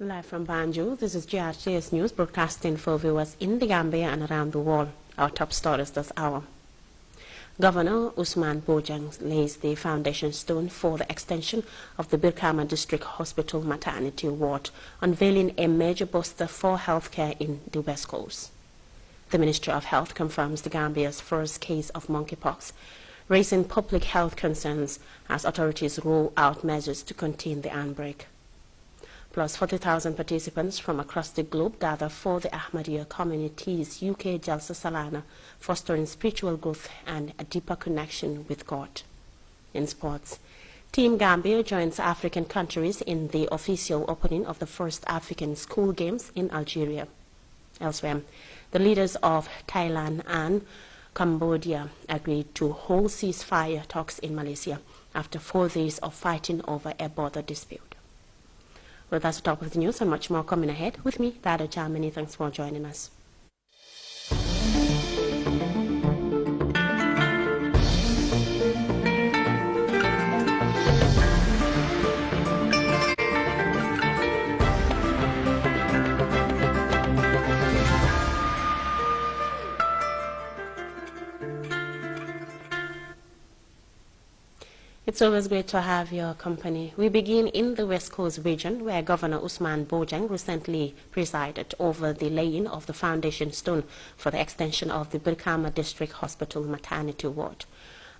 Live from Banjul, this is GRTS News, broadcasting for viewers in the Gambia and around the world. Our top stories this hour. Governor O.M.A.R Bojang lays the foundation stone for the extension of the Brikama District Hospital maternity ward, unveiling a major booster for healthcare in the West Coast. The Ministry of Health confirms the Gambia's first case of monkeypox, raising public health concerns as authorities roll out measures to contain the outbreak. Plus 40,000 participants from across the globe gather for the Ahmadiyya community's UK Jalsa Salana, fostering spiritual growth and a deeper connection with God. In sports, Team Gambia joins African countries in the official opening of the first African school games in Algeria. Elsewhere, the leaders of Thailand and Cambodia agreed to hold ceasefire talks in Malaysia after 4 days of fighting over a border dispute. Well, that's the top of the news and much more coming ahead. With me, Dada Jam. Many thanks for joining us. It's always great to have your company. We begin in the West Coast region, where Governor O.M.A.R Bojang recently presided over the laying of the foundation stone for the extension of the Brikama District Hospital maternity ward.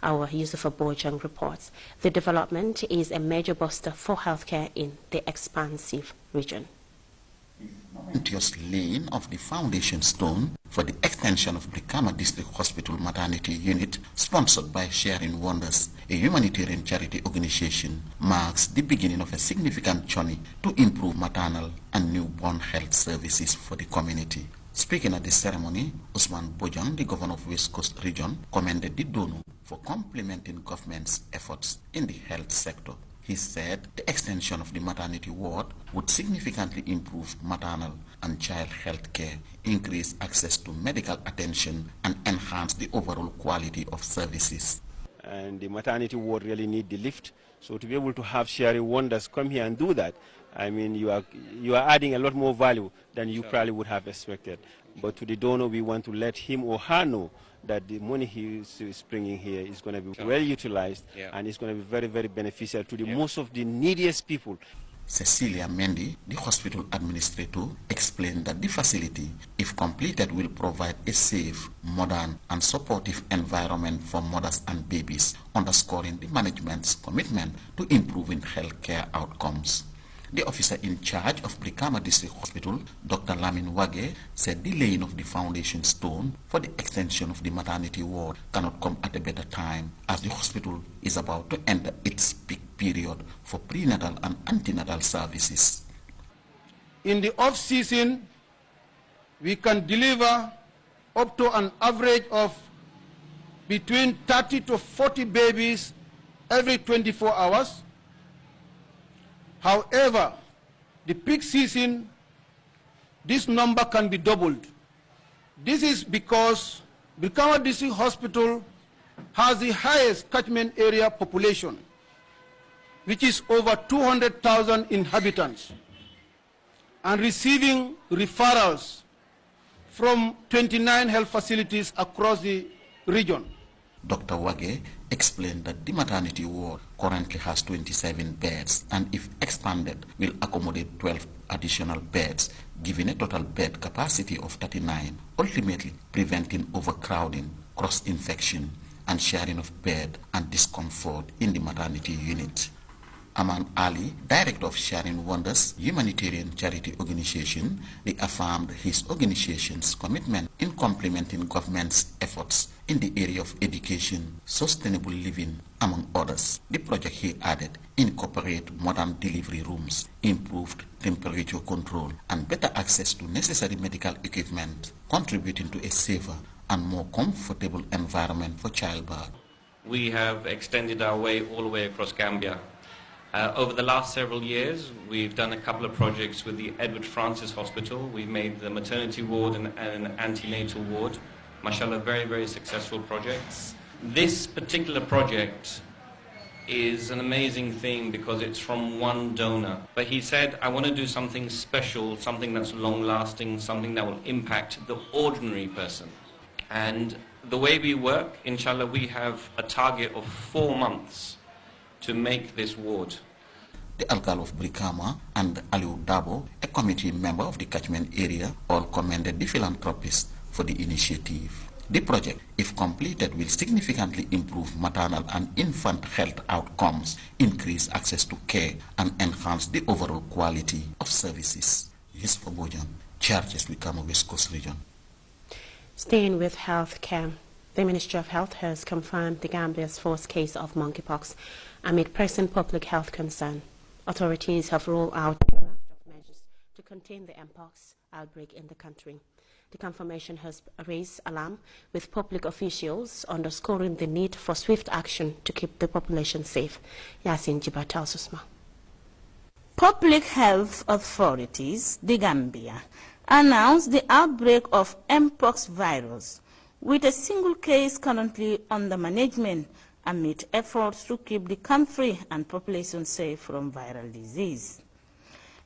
Our Yusufa Bojang reports the development is a major booster for healthcare in the expansive region. Momentous laying of the foundation stone for the extension of Brikama District Hospital Maternity Unit, sponsored by Sharing Wonders, a humanitarian charity organization, marks the beginning of a significant journey to improve maternal and newborn health services for the community. Speaking at the ceremony, O.M.A.R Bojang, the governor of West Coast region, commended the donor for complementing government's efforts in the health sector. He said the extension of the maternity ward would significantly improve maternal and child health care, increase access to medical attention, and enhance the overall quality of services. And the maternity ward really need the lift. So to be able to have Sharing Wonders come here and do that, I mean, you are adding a lot more value than you probably would have expected. But to the donor, we want to let him or her know that the money he is bringing here is going to be well utilized, and it's going to be very, very beneficial to the most of the neediest people. Cecilia Mendy, the hospital administrator, explained that the facility, if completed, will provide a safe, modern, and supportive environment for mothers and babies, underscoring the management's commitment to improving healthcare outcomes. The officer in charge of Brikama District Hospital, Dr. Lamin Wage, said the laying of the foundation stone for the extension of the maternity ward cannot come at a better time, as the hospital is about to enter its peak period for prenatal and antenatal services. In the off-season, we can deliver up to an average of between 30 to 40 babies every 24 hours. However, the peak season, this number can be doubled. This is because Brikama District Hospital has the highest catchment area population, which is over 200,000 inhabitants, and receiving referrals from 29 health facilities across the region. Dr. Wage explained that the maternity ward currently has 27 beds and if expanded will accommodate 12 additional beds, giving a total bed capacity of 39, ultimately preventing overcrowding, cross-infection, and sharing of bed and discomfort in the maternity unit. Aman Ali, director of Sharing Wonders humanitarian charity organization, reaffirmed his organization's commitment in complementing government's efforts in the area of education, sustainable living, among others. The project, he added, incorporates modern delivery rooms, improved temperature control, and better access to necessary medical equipment, contributing to a safer and more comfortable environment for childbirth. We have extended our way all the way across Gambia. Over the last several years, we've done a couple of projects with the Edward Francis Hospital. We've made the maternity ward and an antenatal ward. Mashallah, very, very successful projects. This particular project is an amazing thing because it's from one donor. But he said, I want to do something special, something that's long-lasting, something that will impact the ordinary person. And the way we work, inshallah, we have a target of 4 months to make this ward. The Alcal of Brikama and Aliu Dabo, a committee member of the catchment area, all commended the philanthropist for the initiative. The project, if completed, will significantly improve maternal and infant health outcomes, increase access to care, and enhance the overall quality of services. Yusuf Abojan, Charges Brikama, West Coast Region. Staying with health care, the Ministry of Health has confirmed the Gambia's first case of monkeypox amid pressing public health concern. Authorities have rolled out a raft of measures to contain the mpox outbreak in the country. The confirmation has raised alarm with public officials underscoring the need for swift action to keep the population safe. Yasin Jiba tells us more. Public health authorities, the Gambia, announced the outbreak of mpox virus, with a single case currently under management amid efforts to keep the country and population safe from viral disease.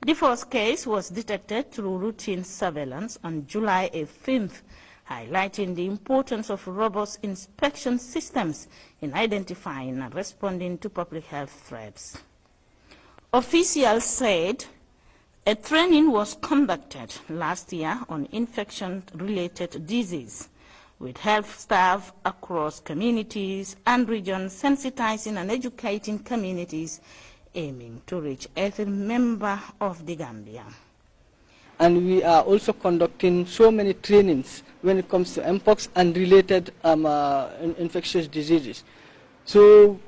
The first case was detected through routine surveillance on July 18th, highlighting the importance of robust inspection systems in identifying and responding to public health threats. Officials said a training was conducted last year on infection-related disease, with health staff across communities and regions sensitizing and educating communities, aiming to reach every member of the Gambia. And we are also conducting so many trainings when it comes to mpox and related infectious diseases. So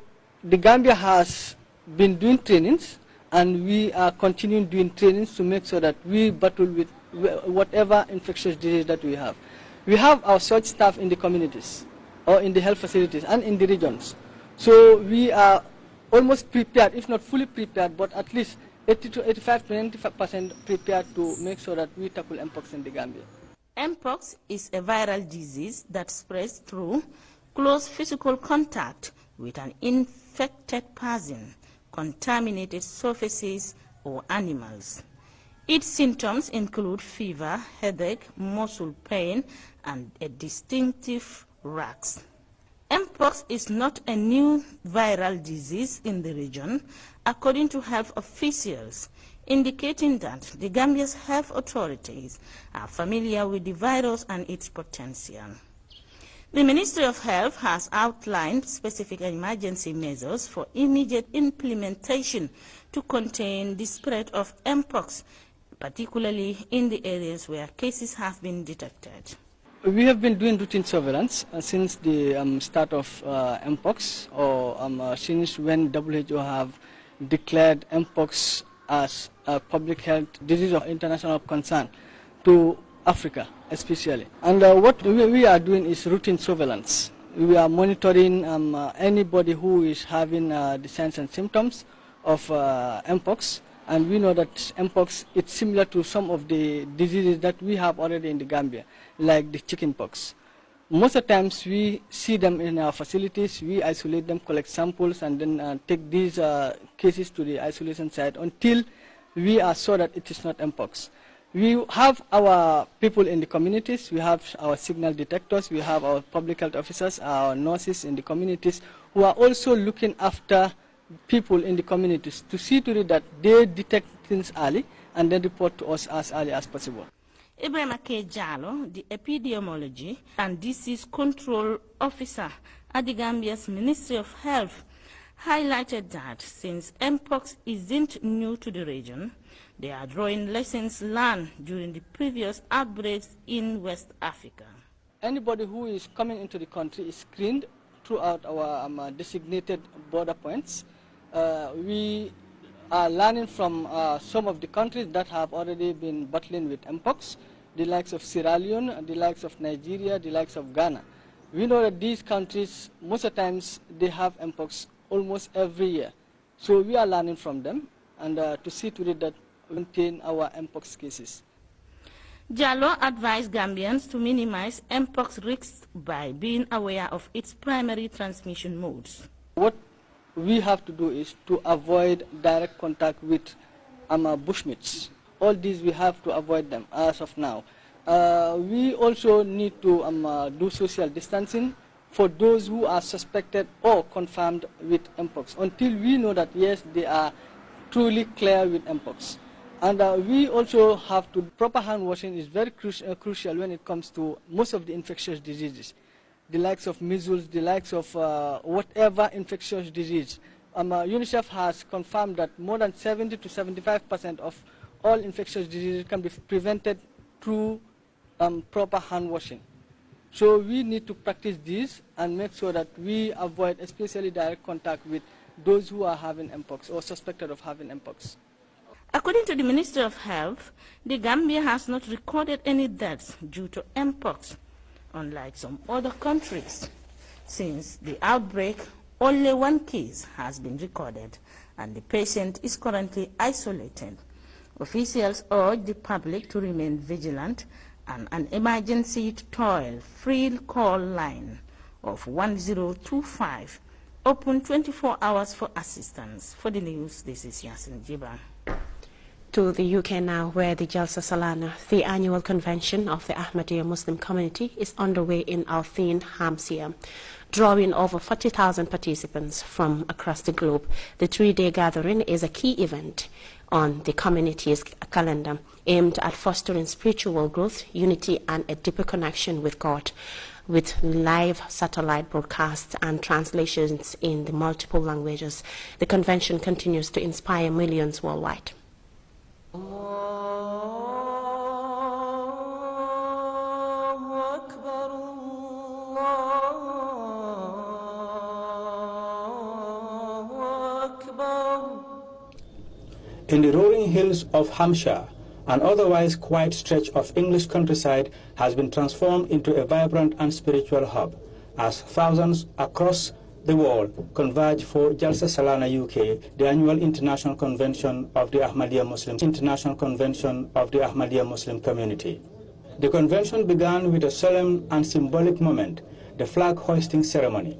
the Gambia has been doing trainings, and we are continuing doing trainings to make sure that we battle with whatever infectious disease that we have. We have our search staff in the communities, or in the health facilities, and in the regions. So we are almost prepared, if not fully prepared, but at least 80 to 85 to 95% prepared to make sure that we tackle mpox in the Gambia. Mpox is a viral disease that spreads through close physical contact with an infected person, contaminated surfaces, or animals. Its symptoms include fever, headache, muscle pain, and a distinctive rash. Mpox is not a new viral disease in the region, according to health officials, indicating that the Gambia's health authorities are familiar with the virus and its potential. The Ministry of Health has outlined specific emergency measures for immediate implementation to contain the spread of Mpox, particularly in the areas where cases have been detected. We have been doing routine surveillance since the start of Mpox, or since when WHO have declared Mpox as a public health disease of international concern to Africa especially. And what we are doing is routine surveillance. We are monitoring anybody who is having the signs and symptoms of Mpox. And we know that Mpox is similar to some of the diseases that we have already in the Gambia, like the chickenpox. Most of the times we see them in our facilities, we isolate them, collect samples, and then take these cases to the isolation site until we are sure that it is not Mpox. We have our people in the communities, we have our signal detectors, we have our public health officers, our nurses in the communities, who are also looking after people in the communities to see to it that they detect things early and then report to us as early as possible. Ibrahim K. Jallo, the epidemiology and disease control officer at the Gambia's Ministry of Health, highlighted that since Mpox isn't new to the region, they are drawing lessons learned during the previous outbreaks in West Africa. Anybody who is coming into the country is screened throughout our designated border points. We are learning from some of the countries that have already been battling with Mpox, the likes of Sierra Leone, the likes of Nigeria, the likes of Ghana. We know that these countries, most of the times, they have Mpox almost every year. So we are learning from them, and to see to it that we contain our Mpox cases. Jallo advised Gambians to minimize Mpox risks by being aware of its primary transmission modes. What we have to do is to avoid direct contact with bushmeats. All these we have to avoid them as of now. We also need to do social distancing for those who are suspected or confirmed with mpox until we know that yes, they are truly clear with mpox. And we also have to, proper hand washing is very crucial when it comes to most of the infectious diseases, the likes of measles, the likes of whatever infectious disease. UNICEF has confirmed that more than 70 to 75% of all infectious diseases can be prevented through proper hand washing. So we need to practice this and make sure that we avoid especially direct contact with those who are having mpox or suspected of having mpox. According to the Ministry of Health, the Gambia has not recorded any deaths due to mpox, unlike some other countries. Since the outbreak, only one case has been recorded, and the patient is currently isolated. Officials urge the public to remain vigilant, and an emergency toll-free call line of 1025 open 24 hours for assistance. For the news, this is Yasin Jiba. To the UK now, where the Jalsa Salana, the annual convention of the Ahmadiyya Muslim community, is underway in Altheen, Hampshire, drawing over 40,000 participants from across the globe. The three-day gathering is a key event on the community's calendar, aimed at fostering spiritual growth, unity, and a deeper connection with God, with live satellite broadcasts and translations in the multiple languages. The convention continues to inspire millions worldwide. In the rolling hills of Hampshire, an otherwise quiet stretch of English countryside has been transformed into a vibrant and spiritual hub as thousands across the world converge for Jalsa Salana UK, the annual international convention of the Ahmadiyya Muslim community. The convention began with a solemn and symbolic moment, the flag hoisting ceremony.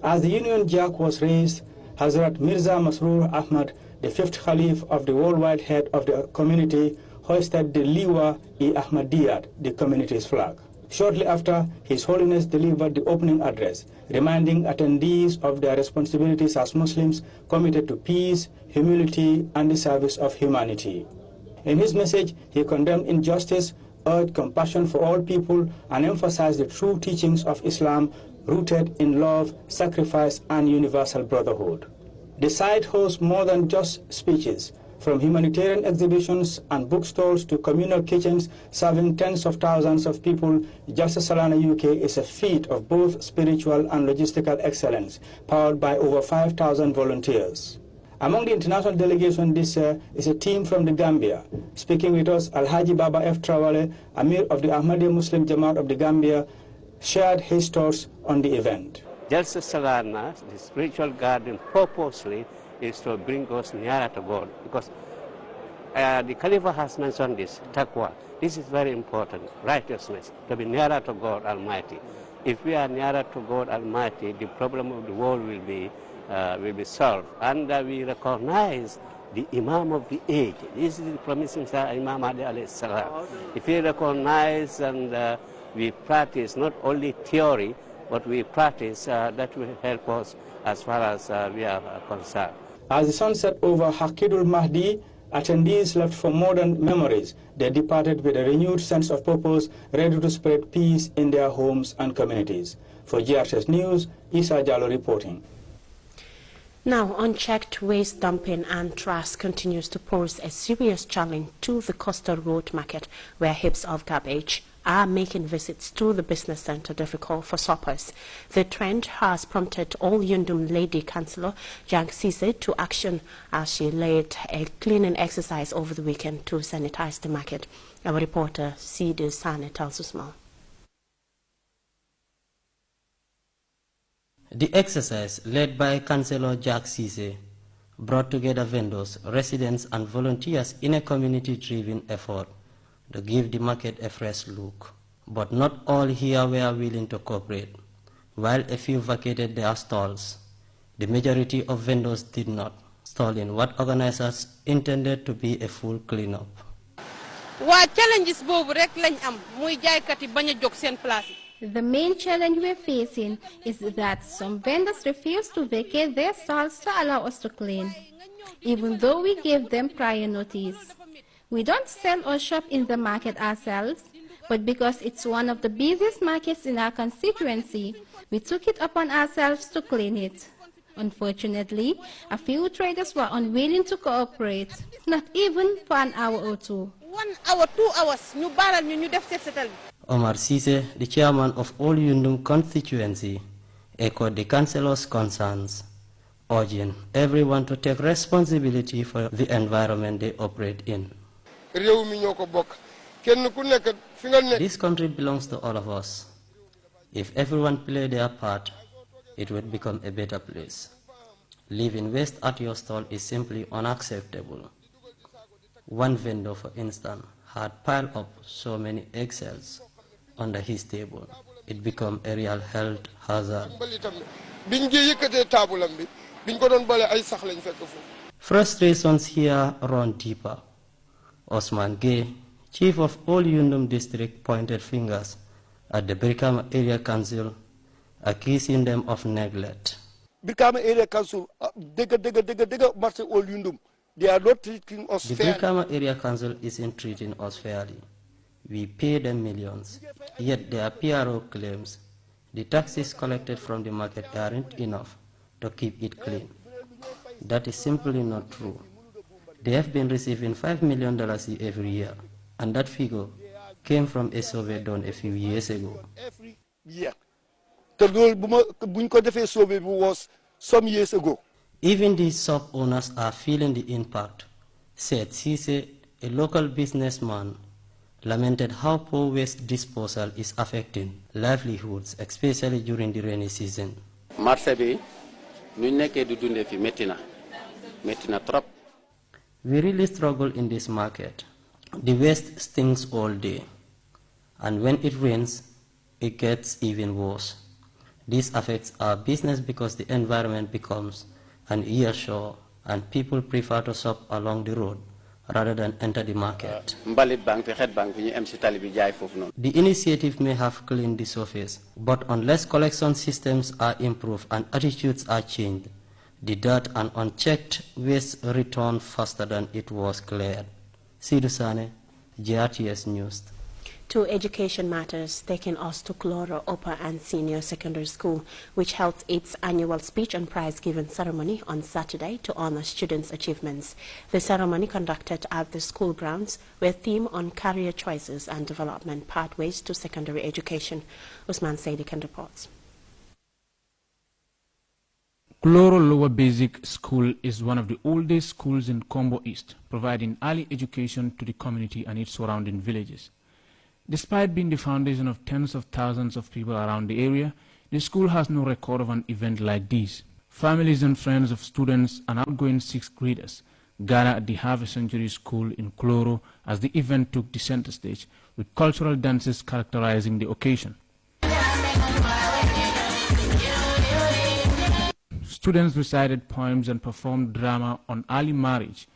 As the Union Jack was raised, Hazrat Mirza Masroor Ahmad, the fifth Caliph of the worldwide head of the community, hoisted the Liwa-e-Ahmadiyyat, the community's flag. Shortly after, His Holiness delivered the opening address, reminding attendees of their responsibilities as Muslims committed to peace, humility, and the service of humanity. In his message, he condemned injustice, urged compassion for all people, and emphasized the true teachings of Islam rooted in love, sacrifice, and universal brotherhood. The site hosts more than just speeches, from humanitarian exhibitions and bookstores to communal kitchens serving tens of thousands of people. Jalsa Salana UK is a feat of both spiritual and logistical excellence, powered by over 5,000 volunteers. Among the international delegation this year is a team from the Gambia. Speaking with us, Alhaji Baba F. Trawale, Amir of the Ahmadiyya Muslim Jamaat of the Gambia, shared his thoughts on the event. Jalsa Salana, the spiritual garden, purposely is to bring us nearer to God, because the Caliph has mentioned this, taqwa. This is very important, righteousness, to be nearer to God Almighty. If we are nearer to God Almighty, the problem of the world will be solved. And we recognize the Imam of the age. This is the promising Imam Ali alayhi salam. If we recognize and we practice not only theory, but we practice, that will help us as far as we are concerned. As the sun set over Hakidul Mahdi, attendees left for more than memories. They departed with a renewed sense of purpose, ready to spread peace in their homes and communities. For GRTS News, Isa Jallo reporting. Now, unchecked waste dumping and trash continues to pose a serious challenge to the coastal road market, where heaps of garbage are making visits to the business center difficult for shoppers. The trend has prompted All Yundum Lady Councillor Jang Sise to action as she led a cleaning exercise over the weekend to sanitize the market. Our reporter Sidu Sane tells us more. The exercise, led by Councillor Jack Sise, brought together vendors, residents and volunteers in a community-driven effort to give the market a fresh look. But not all here were willing to cooperate. While a few vacated their stalls, The majority of vendors did not, stalling what organizers intended to be a full cleanup. The main challenge we're facing is that some vendors refuse to vacate their stalls to allow us to clean, even though we gave them prior notice. We don't sell or shop in the market ourselves, but because it's one of the busiest markets in our constituency, we took it upon ourselves to clean it. Unfortunately, a few traders were unwilling to cooperate, not even for an hour or two. 1 hour, 2 hours, O.M.A.R. Cisse, the chairman of All Yundum constituency, echoed the councillor's concerns, urging everyone to take responsibility for the environment they operate in. This country belongs to all of us. If everyone played their part, it would become a better place. Leaving waste at your stall is simply unacceptable. One vendor, for instance, had piled up so many eggshells under his table. It became a real health hazard. Frustrations here run deeper. Osman Gay, chief of All Yundum district, pointed fingers at the Brikama Area Council, accusing them of neglect. Brikama Area Council, they are not treating us fairly. The Brikama Area Council isn't treating us fairly. We pay them millions, yet their PRO claims the taxes collected from the market aren't enough to keep it clean. That is simply not true. They have been receiving $5 million every year, and that figure came from a survey done a few years ago. Every year. The survey was some years ago. Even these shop owners are feeling the impact, said Cisse, a local businessman, lamented how poor waste disposal is affecting livelihoods, especially during the rainy season. We really struggle in this market. The waste stinks all day, and when it rains, it gets even worse. This affects our business because the environment becomes an eyesore and people prefer to shop along the road rather than enter the market. The initiative may have cleaned the surface, but unless collection systems are improved and attitudes are changed, the dirt and unchecked waste return faster than it was cleared. Sidhu Sane, GRTS News. To education matters, taking us to Cloro Upper and Senior Secondary School, which held its annual speech and prize-giving ceremony on Saturday to honor students' achievements. The ceremony conducted at the school grounds with theme on career choices and development pathways to secondary education. Usman Sadikan reports. Cloro Lower Basic School is one of the oldest schools in Combo East, providing early education to the community and its surrounding villages. Despite being the foundation of tens of thousands of people around the area, the school has no record of an event like this. Families and friends of students and outgoing sixth graders gathered at the Half a Century School in Cloro as the event took the center stage, with cultural dances characterizing the occasion. Students recited poems and performed drama on early marriage,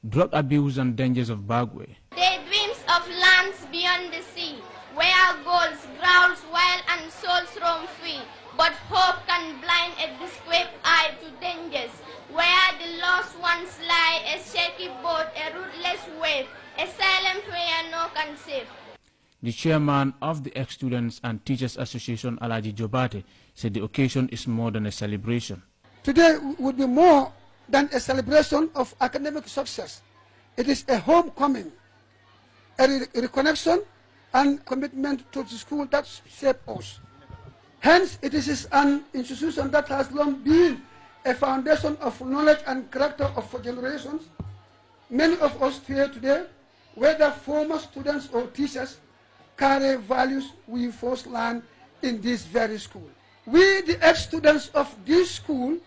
drug abuse and dangers of Bagwe. They dreams of lands beyond the sea, where goals growls wild and souls roam free. But hope can blind a discreet eye to dangers, where the lost ones lie, a shaky boat, a rootless wave, a silent prayer no can save. The chairman of the Ex-Students and Teachers Association, Alaji Jobate, said the occasion is more than a celebration. Today would be more than a celebration of academic success. It is a homecoming, a reconnection and commitment to the school that shaped us. Hence, it is an institution that has long been a foundation of knowledge and character for generations. Many of us here today, whether former students or teachers, carry values we first learned in this very school. We, the ex-students of this school,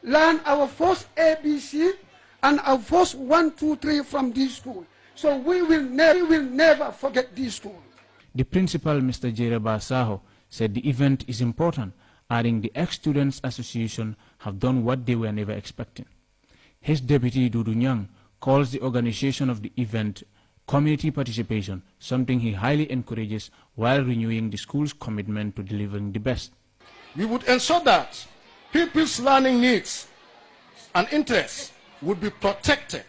learn our first ABC and our first 1, 2, 3 from this school. So we will never forget this school. The principal, Mr. Jereba Saho, said the event is important adding the ex-Students Association have done what they were never expecting. His deputy, Dudu Nyang, calls the organization of the event community participation, something he highly encourages while renewing the school's commitment to delivering the best. We would ensure that people's learning needs and interests would be protected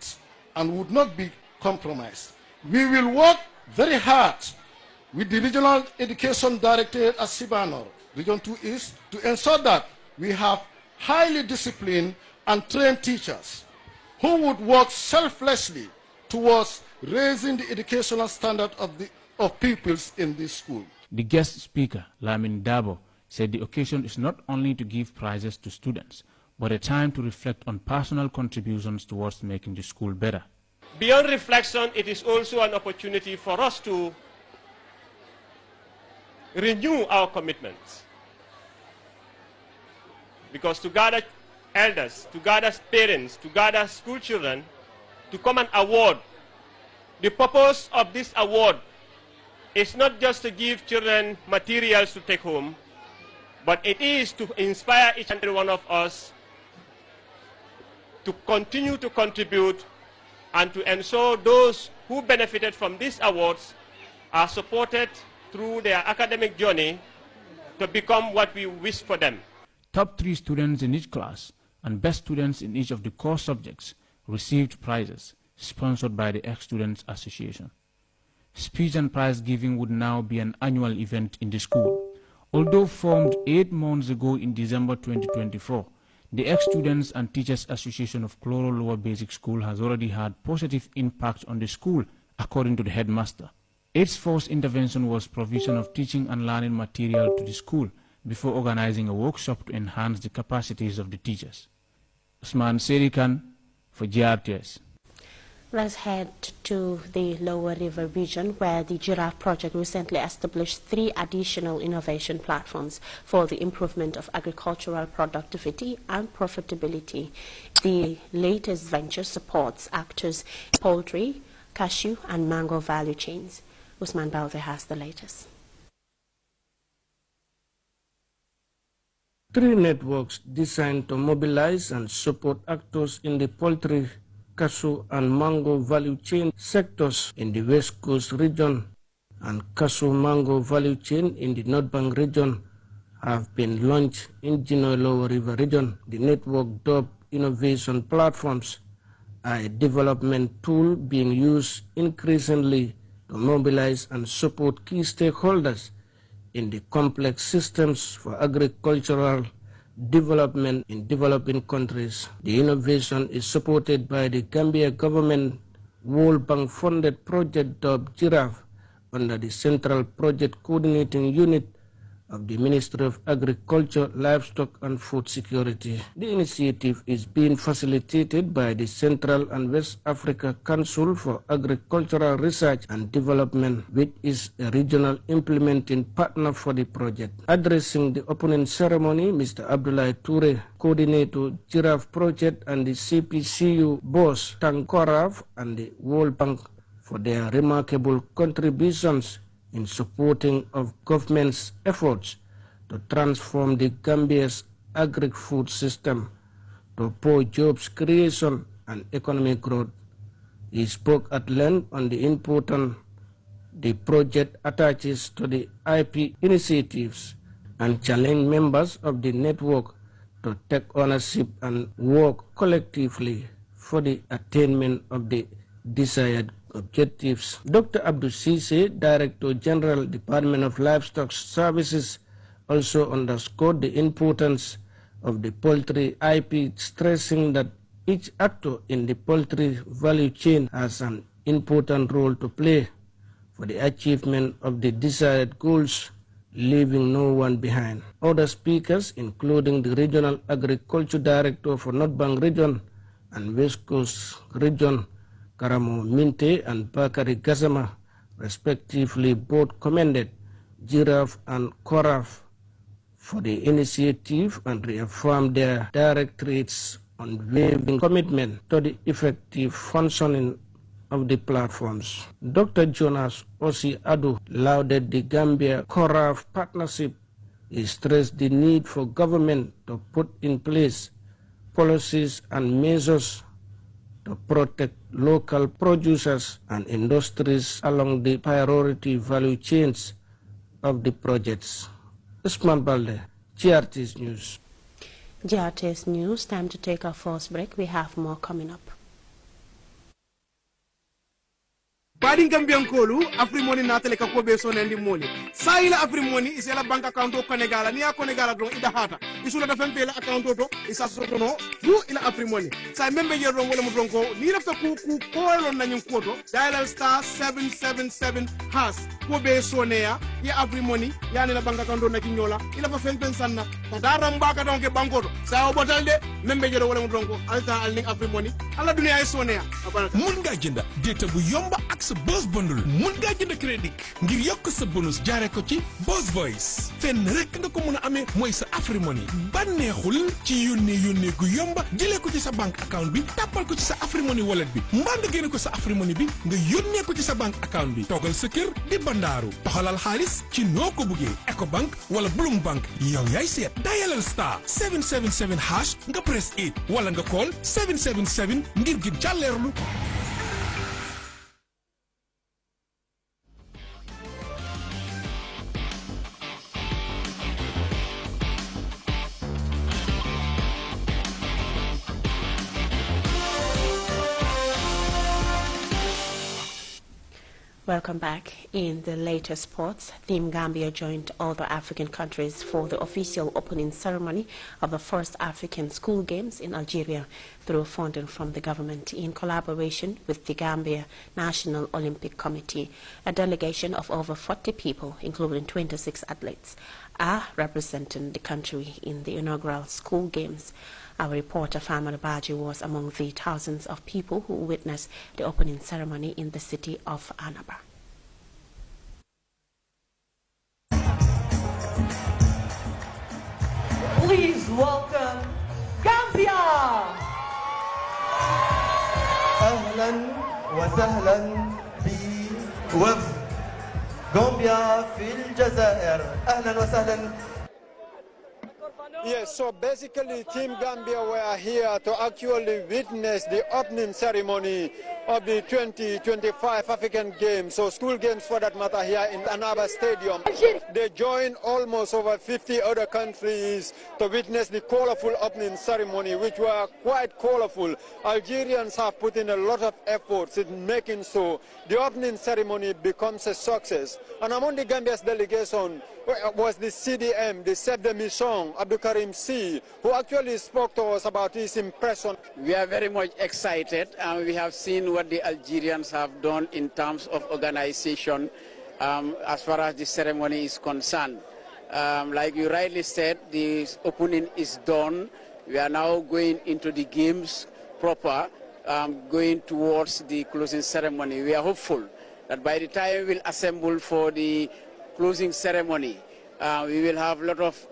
and would not be compromised. We will work very hard with the Regional Education Directorate at Sibanor, Region 2 East, to ensure that we have highly disciplined and trained teachers who would work selflessly towards raising the educational standard of pupils in this school. The guest speaker, Lamin Dabo, said the occasion is not only to give prizes to students, but a time to reflect on personal contributions towards making the school better. Beyond reflection, it is also an opportunity for us to renew our commitments. Because to gather elders, to gather parents, to gather school children, to come and award, the purpose of this award is not just to give children materials to take home, but it is to inspire each and every one of us to continue to contribute and to ensure those who benefited from these awards are supported through their academic journey to become what we wish for them. Top 3 students in each class and best students in each of the core subjects received prizes sponsored by the Ex-Students Association. Speech and prize giving would now be an annual event in the school. Although formed 8 months ago in December 2024, the Ex-Students and Teachers Association of Cloro Lower Basic School has already had positive impact on the school, according to the headmaster. Its first intervention was provision of teaching and learning material to the school before organizing a workshop to enhance the capacities of the teachers. Usman Serikan for GRTS. Let's head to the Lower River region, where the Giraffe Project recently established 3 additional innovation platforms for the improvement of agricultural productivity and profitability. The latest venture supports actors in poultry, cashew and mango value chains. Usman Bauze has the latest. 3 networks designed to mobilize and support actors in the poultry, cashew and mango value chain sectors in the West Coast region and cashew mango value chain in the North Bank region have been launched in Genoa Lower River region. The network dubbed innovation platforms are a development tool being used increasingly to mobilize and support key stakeholders in the complex systems for agricultural development in developing countries. The innovation is supported by the Gambia government World Bank funded project dubbed Giraffe under the Central Project Coordinating Unit of the Ministry of Agriculture, Livestock and Food Security. The initiative is being facilitated by the Central and West Africa Council for Agricultural Research and Development, which is a regional implementing partner for the project. Addressing the opening ceremony, Mr. Abdullah Toure, coordinator Giraffe Project, and the CPCU boss Tankoraf and the World Bank for their remarkable contributions in supporting of government's efforts to transform the Gambia's agri-food system to support jobs creation and economic growth. He spoke at length on the importance the project attaches to the IP initiatives and challenged members of the network to take ownership and work collectively for the attainment of the desired objectives. Dr. Abdul Sise, Director General, Department of Livestock Services, also underscored the importance of the poultry IP, stressing that each actor in the poultry value chain has an important role to play for the achievement of the desired goals, leaving no one behind. Other speakers, including the Regional Agriculture Director for North Bank Region and West Coast Region, Karamo Minte and Bakari Gazama, respectively, both commended Giraffe and Koraf for the initiative and reaffirmed their directorate's unwavering commitment to the effective functioning of the platforms. Dr. Jonas Osi Adu lauded the Gambia Koraf partnership He stressed the need for government to put in place policies and measures to protect local producers and industries along the priority value chains of the projects. Usman Balde, GRT's News. GRT's News, time to take our first break. We have more coming up. Badin Gambian Kolu, Afrimoni Natale Kakobe son and the money. Saila Afrimoni is a bank account of Conegala, near Conegala, Ida Hata. Is one of the Fempela account is a sotono, you in Afrimoni. So I remember your wrong Bronco, need of the Kuku, call on Nanyum Koto, dial star 777 has Kobe Sonea, ya Afrimoni, Yanina bank account of Nakinola, in a Fempensana, Tadaram Baka Donke Banko, Sao Botalde, member your wrong Bronco, Alta Alning Afrimoni, Aladunia Sonea. Munga Jinda, data Buyomba Axe Boss Bundle, Munga Jinda credit, ngir yok sa bonus jaare ko ci Boss Voice. Fen rek nga ko mëna amé moy sa Afrimoni. Banexul ci yónnee gu yomba jëlé ko ci sa bank account bi, tapal ko ci sa Afrimoni wallet bi. Mband gëné ko sa Afrimoni bi, nga yónnee ko ci sa bank account bi. Togal sa kër di bandaru, toxalal xaalis ci noko bëggé. Ecobank wala Bloom Bank, yow yaay sét. Dialal star 777 hash nga press 8 wala nga call 777 ngir gi jallerlu. Welcome back. In the latest sports, Team Gambia joined other African countries for the official opening ceremony of the first African school games in Algeria through funding from the government in collaboration with the Gambia National Olympic Committee. A delegation of over 40 people, including 26 athletes, are representing the country in the inaugural school games. Our reporter, Famara Baji, was among the thousands of people who witnessed the opening ceremony in the city of O.M.A.R. Please welcome Gambia! أهلا وسهلا بوفد غامبيا في الجزائر. أهلا وسهلا. Yes, so basically Team Gambia were here to actually witness the opening ceremony of the 2025 African Games, so school games for that matter, here in O.M.A.R Stadium. They joined almost over 50 other countries to witness the colorful opening ceremony, which were quite colorful. Algerians have put in a lot of efforts in making so the opening ceremony becomes a success. And among the Gambia's delegation was the CDM, the chef de mission, Abdul Karim C, who actually spoke to us about his impression. We are very much excited, and we have seen what the Algerians have done in terms of organization as far as the ceremony is concerned. Like you rightly said, the opening is done. We are now going into the games proper, going towards the closing ceremony. We are hopeful that by the time we will assemble for the closing ceremony, we will have a lot of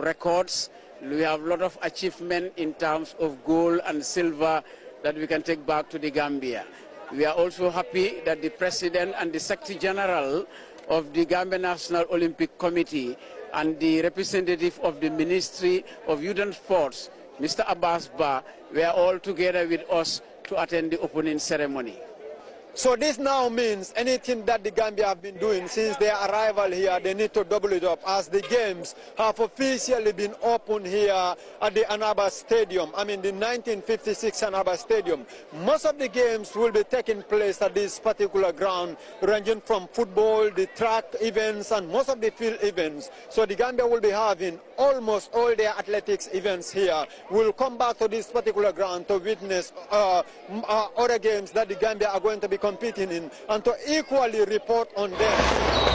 records. We have a lot of achievement in terms of gold and silver that we can take back to the Gambia. We are also happy that the President and the Secretary General of the Gambia National Olympic Committee and the representative of the Ministry of Youth and Sports, Mr. Abbas Ba, were all together with us to attend the opening ceremony. So this now means anything that the Gambia have been doing since their arrival here, they need to double it up, as the games have officially been opened here at the O.M.A.R Stadium. I mean the 1956 O.M.A.R Stadium. Most of the games will be taking place at this particular ground, ranging from football, the track events, and most of the field events. So the Gambia will be having almost all their athletics events here. We'll come back to this particular ground to witness other games that the Gambia are going to be competing in, and to equally report on them.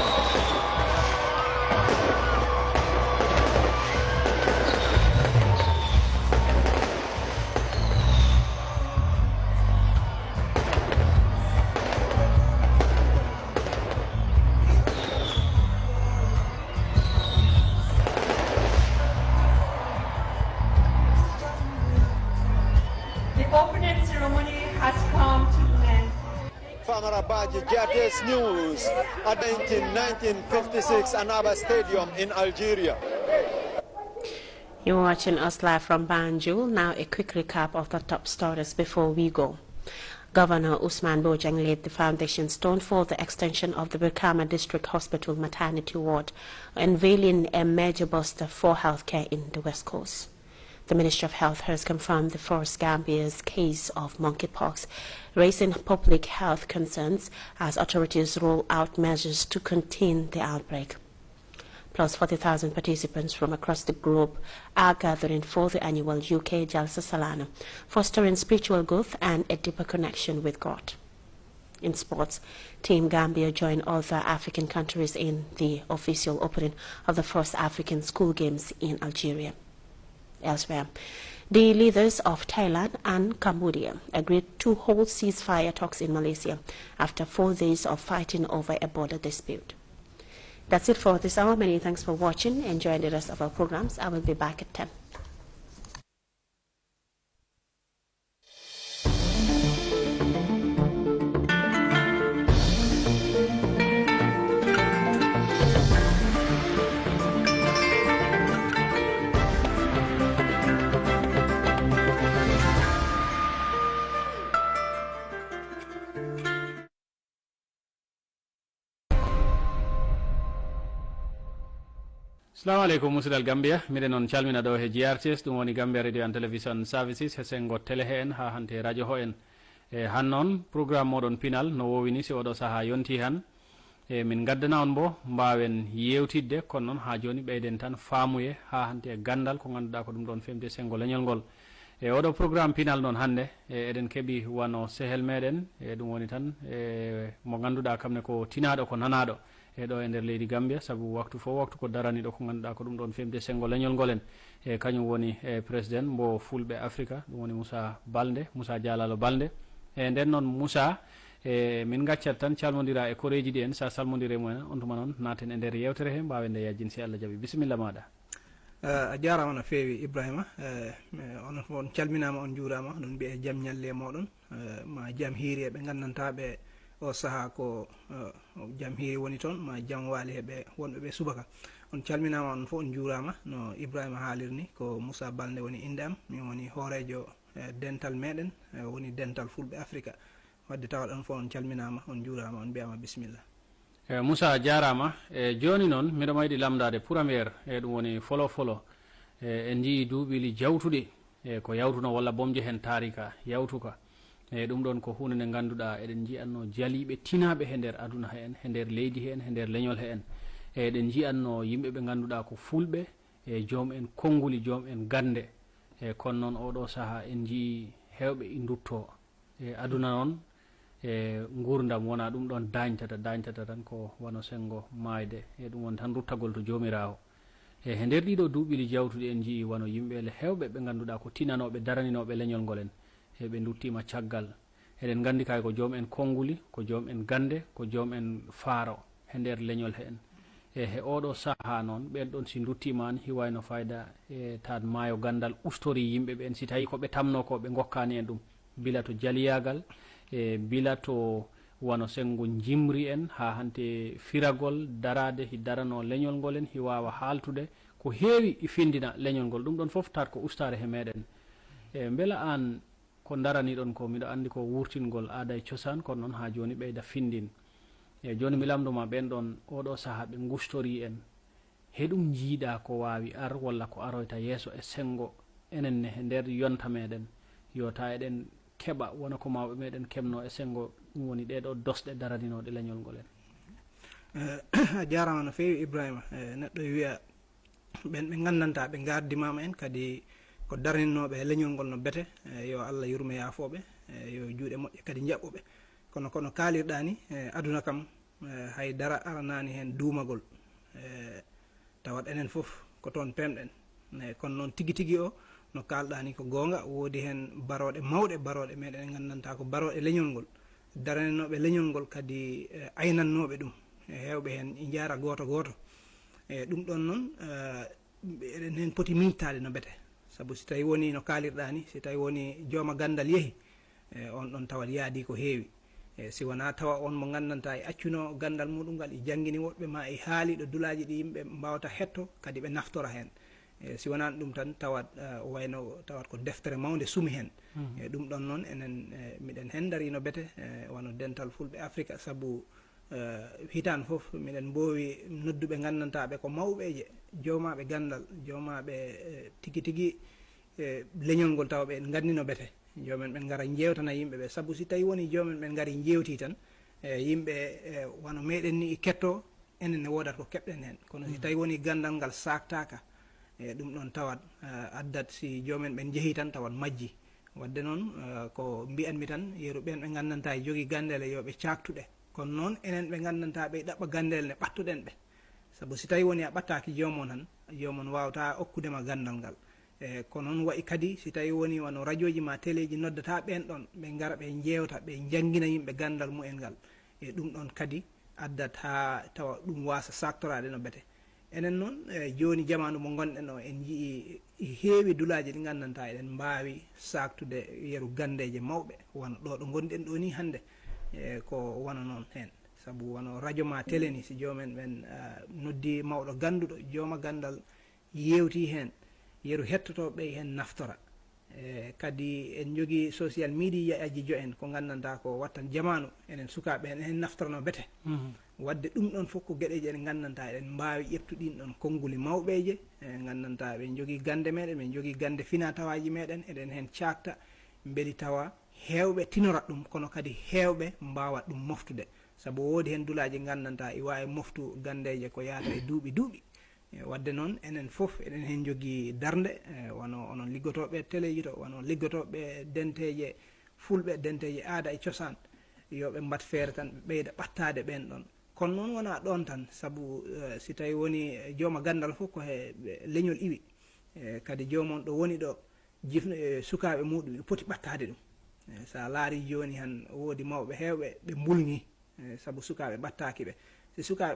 GRTS News at 1956 O.M.A.R Stadium in Algeria. You're watching us live from Banjul. Now a quick recap of the top stories before we go. Governor O.M.A.R laid the foundation stone for the extension of the Brikama District Hospital maternity ward, unveiling a major booster for healthcare in the West Coast. The Ministry of Health has confirmed the first Gambia's case of monkeypox, raising public health concerns as authorities roll out measures to contain the outbreak. Plus 40,000 participants from across the globe are gathering for the annual UK Jalsa Salana, fostering spiritual growth and a deeper connection with God. In sports, Team Gambia joined other African countries in the official opening of the first African school games in Algeria. Elsewhere, the leaders of Thailand and Cambodia agreed to hold ceasefire talks in Malaysia after 4 days of fighting over a border dispute. That's it for this hour. Many thanks for watching. Enjoy the rest of our programs. I will be back at 10. Assalamu alaikum musidal Gambia mide non calmina do he GRTS dum woni Gambia Radio and Television Services he sengo tele he en ha hante radio ho en e hannon programme modon pinal no wowini si odo saha yonti han e min gaddana on bo mbawen yewtidde kon non ha joni beyden tan faamuye ha hante gandal ko ganduda ko dum don femde sengo leñol gol e odo programme pinal non hande e eden kebi wano sehel meden e dum woni tan e mo ganduda kamne ko tinado ko nanado e do e der leydi Gambia sabu waktu fo waktu ko darani do ko ganduda ko dum don femde sengo leñol golen e kañum woni president mbo fulbe Africa dum woni Musa Jalalo Balde e den non Musa e min gaccat tan calmodira e koreji di en sa salmodire mo on tuma non naten e der yewtere he mbawende yajjin si Allah jabi bismillah mada a jarama no feewi Ibrahima on calminama on juurama non be jam nyalle modon ma jam hiiri be gandanta be o saha ko jam hiiri woni ton ma jam waali hebe wonbe be subaka on calminama on fo on juurama no Ibrahima haalirni ko Musa Balde woni indam mi woni horejo dental meden woni dental fulbe Africa wadde tawal on fo on calminama on juurama on biyama bismillah Musa jarama joni non mido maydi lamdade premier e dum woni folo en ji duubili jawtude ko yawtuno walla bomje hen tarika yawtuka e dum don ko hunde ne ganduda eden ji anno jalibe tinabe he der aduna hen he der leydi hen he der leñol hen eden ji anno yimbe be ganduda ko fulbe e joom en konguli joom en gande e kon non odo saha en ji hewbe indutto e aduna non e ngurdam wona dum don dañtata tan ko wano sengo mayde e dum won tan ruttagol to jomirawo e he der dido duubili jawtude en ji wano yimbe le hewbe be ganduda ko tinanobe daraninobe leñol golen e be duttima caggal eden gandi kay ko joom en konguli ko joom en gande ko joom en faaro he der leñol hen e he odo saha non ben don si duttima an hiwayno fayda e tad maayo gandal ustori yimbe be en si tawi ko be tamno ko be gokkani en dum bila to jaliyagal e bila to wano sengo jimri en ha hante firagol darade hi darano leñol golen hi wawa haltude ko heewi findina leñol gol dum don fof tar ko ustare he meden e bela an ko darani don ko mido andi ko wurtingol aada e ciosan kon non ha joni beyda findin e joni mi lamduma ben don odo saha be gustori en hedum jiida ko wawi ar walla ko aroyta yeso e sengo enen ne der yonta meden yota eden keba wona ko mawbe meden kemno e sengo dum woni de do dosde daradino de leñol golen jarama no feewi Ibrahima neddo wi'a ben be gandanta be gardimama en kadi ko darninobe leñol gol no bete yo Allah yurme yaafobe yo juude modde kadi jabbobe kono kalirdani aduna kam hay dara aranani hen duumagol tawat enen fof ko ton pemden kono non tigi o no kaldani ko gonga wodi hen barode mawde barode meden gandanta ko barode leñol gol daraninobe leñol gol kadi aynannobe dum hewbe hen jaara goto dum don non eden hen poti miitade no bete sabu si tawi woni no kalirdani si tawi woni jooma gandal yehi on don tawal yaadi ko heewi si wona tawa on mo gandanta e accuno gandal muɗum ngal e jangguini woɓɓe ma e haaliɗo dulaji ɗi yimɓe mbawata hetto kadi ɓe naftora hen si wonani ɗum tan tawat wayno tawat ko deftere mawde suumi hen e ɗum ɗon noon enen miɗen hen darino bete wono dental fulɓe afrique saabu hitan foof miɗen mbowi nodduɓe gandantaɓe ko mawɓeje jowmaɓe gandal jowmaɓe tigui tigui leñol ngol tawa ɓe gandino bete jomen ɓen gara jewtana yimɓeɓe saabu si tawi woni jomen ɓen gari jewti tan yimɓe wono meɗen ni ketto enen ne wodat ko keɓɗen hen kono si tawi woni gandal ngal saktaka ɗum ɗon tawat addat si jomen ɓen jeehi tan tawat majji wadde noon ko mbiyanmi tan yeeru ɓen ɓe gandanta e jogui gandele yoɓe caktuɗe kono noon enen ɓe gandanta ɓe ɗaɓɓa gandele ne ɓattuɗen ɓe saabu si tawi woni a ɓattaki jomon tan jomon wawata okkudema gandal ngal kono noon wayi kadi si tawi woni wano radio ji ma télé ji noddata ɓen ɗon ɓe gara ɓe jewta ɓe jangguina yimɓe gandal mumen ngal e ɗum ɗon kadi addat ha tawa ɗum wasa saktorade no bete enen noon joni jamanu mo gonɗen o en jii heewi dulaji ɗi gandanta eɗen mbawi saktude yeru gandeje mawɓe wano ɗo ɗo gonɗen ɗo ni hande ko wona noon hen saabu wano radio ma télé ni si jomen ɓen noddi mawɗo ganduɗo jooma gandal yewti hen yeru hettotoɓe hen naftora kadi en jogui social media aji jo en ko gandanta ko wattan jamanu enen sukaɓe en hen naftorano bete wadde ɗum ɗon fof ko gueɗeje ɗe gandanta eɗen mbawi ƴettu ɗin ɗon konnguli mawɓeje gandanta ɓe jogui gande meɗen ɓe jogui gande fina tawaji meɗen eɗen hen cakta beeli tawa hewɓe tinorat ɗum kono kadi hewɓe mbawat ɗum moftude saabu woodi hen dulaji gandanta e wawi moftu gandeje ko yaata e duuɓi duuɓi wadde noon enen fof eɗen hen jogui darde wono onon liggotoɓe téléji to wono liggotoɓe denteje fulɓe denteje aada e cosaan yoɓe mbat feere tan ɓe ɓeyda ɓattade ɓen ɗon kono noon wona ɗon tan saabu si tawi woni jooma gandal fof ko he leñol iwi kadi jomon ɗo woni ɗo jifno sukaɓe muɗum e poti ɓattade ɗum sa laari joni han woodi mawɓe hewɓe ɓe mbulñi saabu sukaɓe ɓattaki ɓe si sukaɓe